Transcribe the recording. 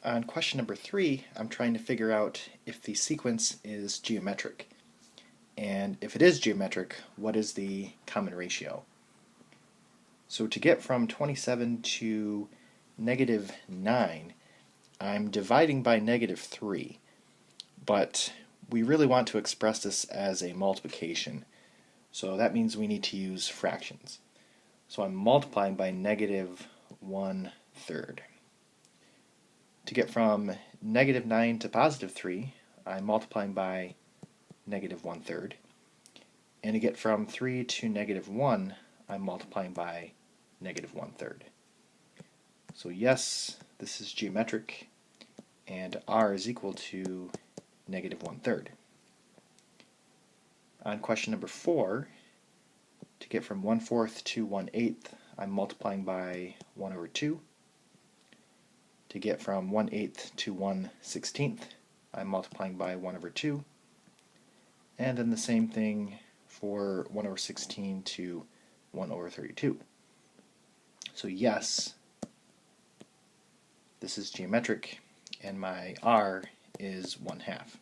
On question number 3, I'm trying to figure out if the sequence is geometric. And if it is geometric, what is the common ratio? So to get from 27 to negative 9, I'm dividing by negative 3. But we really want to express this as a multiplication. So that means we need to use fractions. So I'm multiplying by negative 1/3. To get from negative 9 to positive 3, I'm multiplying by negative 1/3. And to get from 3 to negative 1, I'm multiplying by negative 1/3. So yes, this is geometric, and r is equal to negative 1/3. On question number 4, to get from 1/4 to 1/8, I'm multiplying by 1/2. To get from 1/8 to 1/16, I'm multiplying by 1/2. And then the same thing for 1/16 to 1/32. So yes, this is geometric, and my r is 1/2.